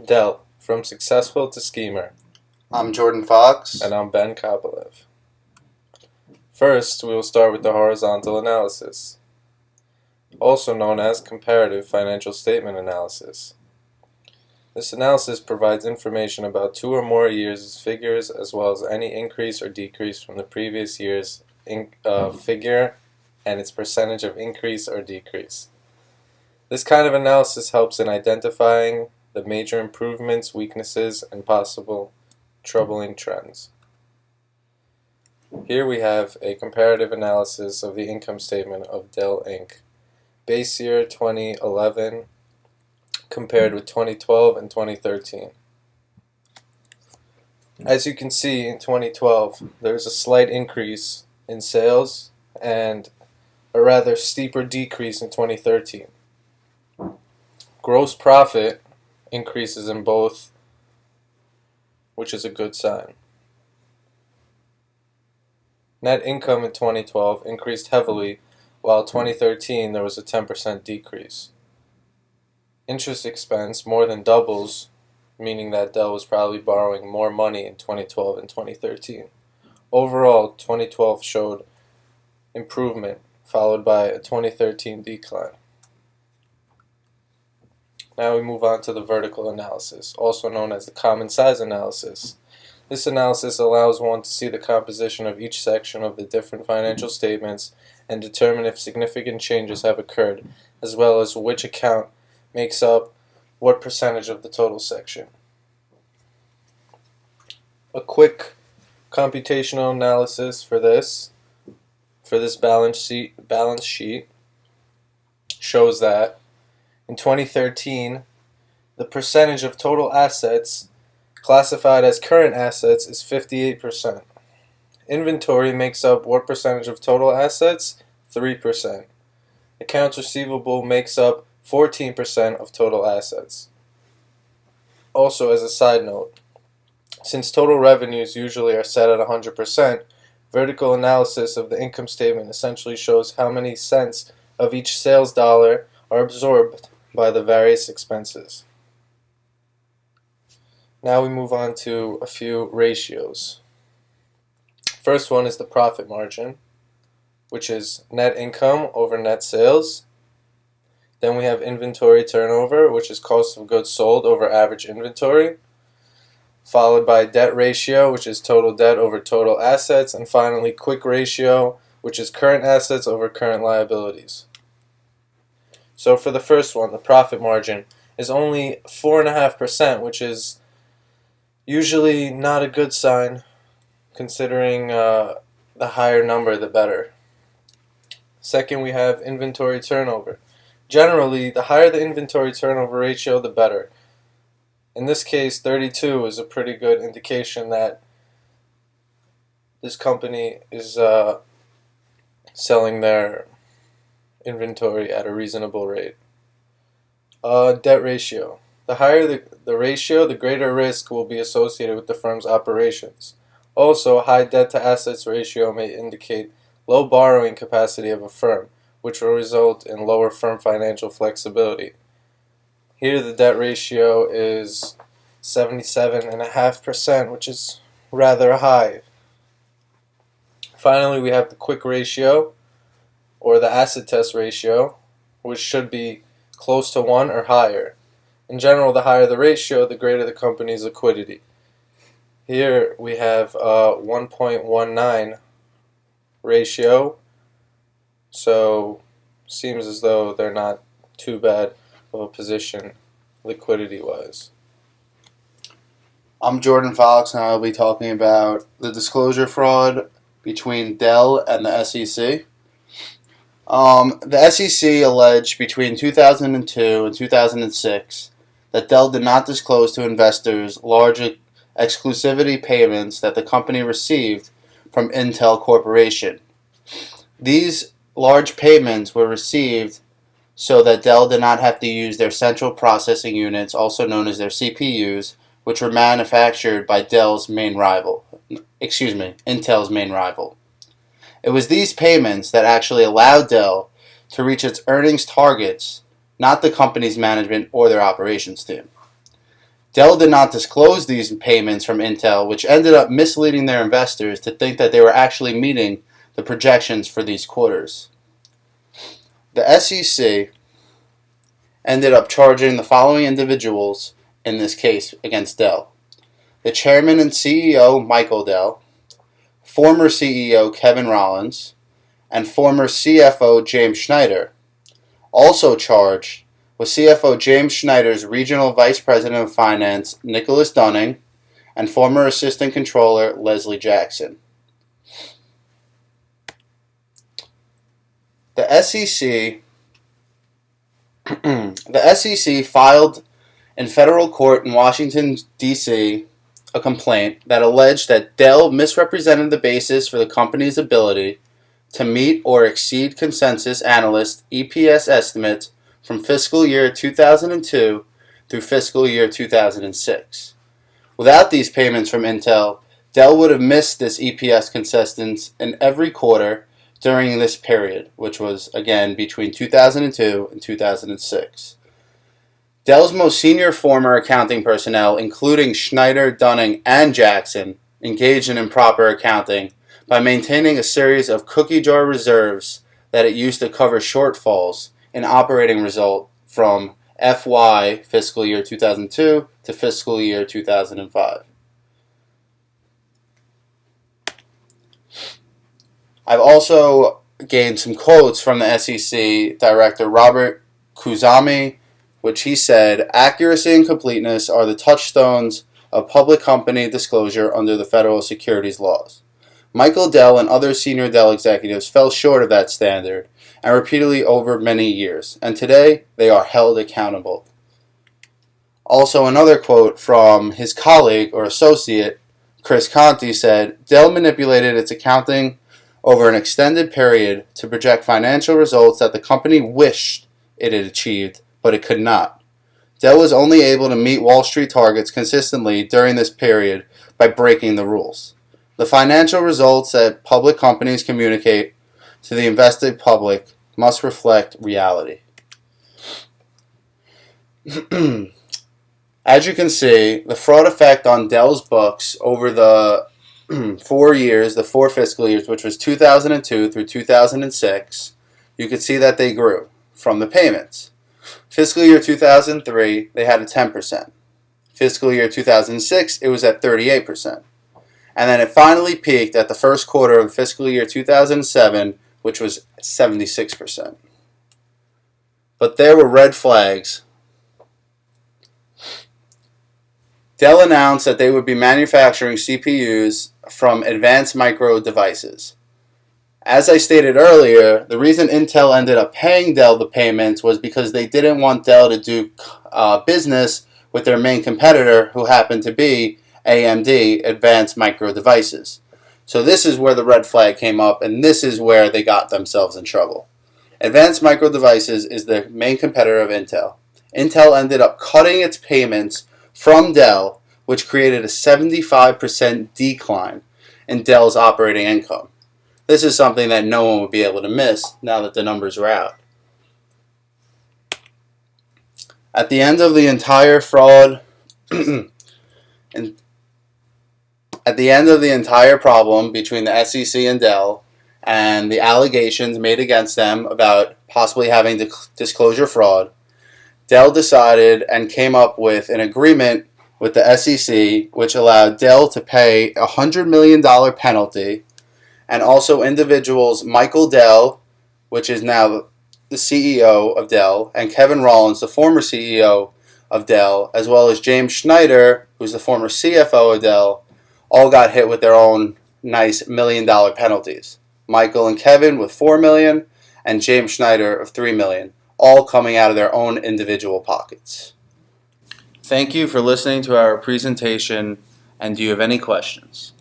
Dell, from successful to schemer. I'm Jordan Fox. And I'm Ben Kopelev. First, we will start with the horizontal analysis, also known as comparative financial statement analysis. This analysis provides information about 2 or more years' figures as well as any increase or decrease from the previous year's figure and its percentage of increase or decrease. This kind of analysis helps in identifying the major improvements, weaknesses, and possible troubling trends. Here we have a comparative analysis of the income statement of Dell Inc. Base year 2011 compared with 2012 and 2013. As you can see, in 2012 there's a slight increase in sales and a rather steeper decrease in 2013. Gross profit increases in both, which is a good sign. Net income in 2012 increased heavily, while in 2013 there was a 10% decrease. Interest expense more than doubles, meaning that Dell was probably borrowing more money in 2012 and 2013. Overall, 2012 showed improvement, followed by a 2013 decline. Now we move on to the vertical analysis, also known as the common size analysis. This analysis allows one to see the composition of each section of the different financial statements and determine if significant changes have occurred, as well as which account makes up what percentage of the total section. A quick computational analysis for this balance sheet shows that in 2013, the percentage of total assets classified as current assets is 58%. Inventory makes up what percentage of total assets? 3%. Accounts receivable makes up 14% of total assets. Also, as a side note, since total revenues usually are set at 100%, vertical analysis of the income statement essentially shows how many cents of each sales dollar are absorbed by the various expenses. Now we move on to a few ratios. First one is the profit margin, which is net income over net sales. Then we have inventory turnover, which is cost of goods sold over average inventory, followed by debt ratio, which is total debt over total assets, and finally quick ratio, which is current assets over current liabilities. So for the first one, the profit margin is only 4.5%, which is usually not a good sign, considering the higher number the better. Second, we have inventory turnover. Generally, the higher the inventory turnover ratio, the better. In this case, 32 is a pretty good indication that this company is selling their inventory at a reasonable rate. Debt ratio. The higher the ratio, the greater risk will be associated with the firm's operations. Also, a high debt to assets ratio may indicate low borrowing capacity of a firm, which will result in lower firm financial flexibility. Here the debt ratio is 77.5%, which is rather high. Finally, we have the quick ratio, or the acid test ratio, which should be close to 1 or higher. In general, the higher the ratio, the greater the company's liquidity. Here we have a 1.19 ratio, so seems as though they're not too bad of a position liquidity-wise. I'm Jordan Fox, and I'll be talking about the disclosure fraud between Dell and the SEC. The SEC alleged between 2002 and 2006 that Dell did not disclose to investors large exclusivity payments that the company received from Intel Corporation. These large payments were received so that Dell did not have to use their central processing units, also known as their CPUs, which were manufactured by Intel's main rival. It was these payments that actually allowed Dell to reach its earnings targets, not the company's management or their operations team. Dell did not disclose these payments from Intel, which ended up misleading their investors to think that they were actually meeting the projections for these quarters. The SEC ended up charging the following individuals in this case against Dell: the chairman and CEO Michael Dell, former CEO Kevin Rollins, and former CFO James Schneider. Also charged was CFO James Schneider's Regional Vice President of Finance Nicholas Dunning and former Assistant Controller Leslie Jackson. The SEC filed in federal court in Washington, D.C., a complaint that alleged that Dell misrepresented the basis for the company's ability to meet or exceed consensus analyst EPS estimates from fiscal year 2002 through fiscal year 2006. Without these payments from Intel, Dell would have missed this EPS consensus in every quarter during this period, which was, again, between 2002 and 2006. Dell's most senior former accounting personnel, including Schneider, Dunning, and Jackson, engaged in improper accounting by maintaining a series of cookie jar reserves that it used to cover shortfalls in operating result from FY fiscal year 2002 to fiscal year 2005. I've also gained some quotes from the SEC Director Robert Khuzami, which he said, "Accuracy and completeness are the touchstones of public company disclosure under the federal securities laws. Michael Dell and other senior Dell executives fell short of that standard and repeatedly over many years, and today they are held accountable." Also, another quote from his colleague or associate, Chris Conti, said, "Dell manipulated its accounting over an extended period to project financial results that the company wished it had achieved, but it could not. Dell was only able to meet Wall Street targets consistently during this period by breaking the rules. The financial results that public companies communicate to the invested public must reflect reality." As you can see, the fraud effect on Dell's books over the 4 fiscal years, which was 2002 through 2006, you could see that they grew from the payments. Fiscal year 2003, they had a 10%. Fiscal year 2006, it was at 38%. And then it finally peaked at the first quarter of fiscal year 2007, which was 76%. But there were red flags. Dell announced that they would be manufacturing CPUs from Advanced Micro Devices. As I stated earlier, the reason Intel ended up paying Dell the payments was because they didn't want Dell to do business with their main competitor, who happened to be AMD, Advanced Micro Devices. So this is where the red flag came up, and this is where they got themselves in trouble. Advanced Micro Devices is the main competitor of Intel. Intel ended up cutting its payments from Dell, which created a 75% decline in Dell's operating income. This is something that no one would be able to miss now that the numbers are out. At the end of the entire fraud, at the end of the entire problem between the SEC and Dell and the allegations made against them about possibly having disclosure fraud, Dell decided and came up with an agreement with the SEC which allowed Dell to pay a $100 million penalty, and also individuals Michael Dell, which is now the CEO of Dell, and Kevin Rollins, the former CEO of Dell, as well as James Schneider, who's the former CFO of Dell, all got hit with their own nice $1 million penalties. Michael and Kevin with $4 million, and James Schneider of $3 million, all coming out of their own individual pockets. Thank you for listening to our presentation, and do you have any questions?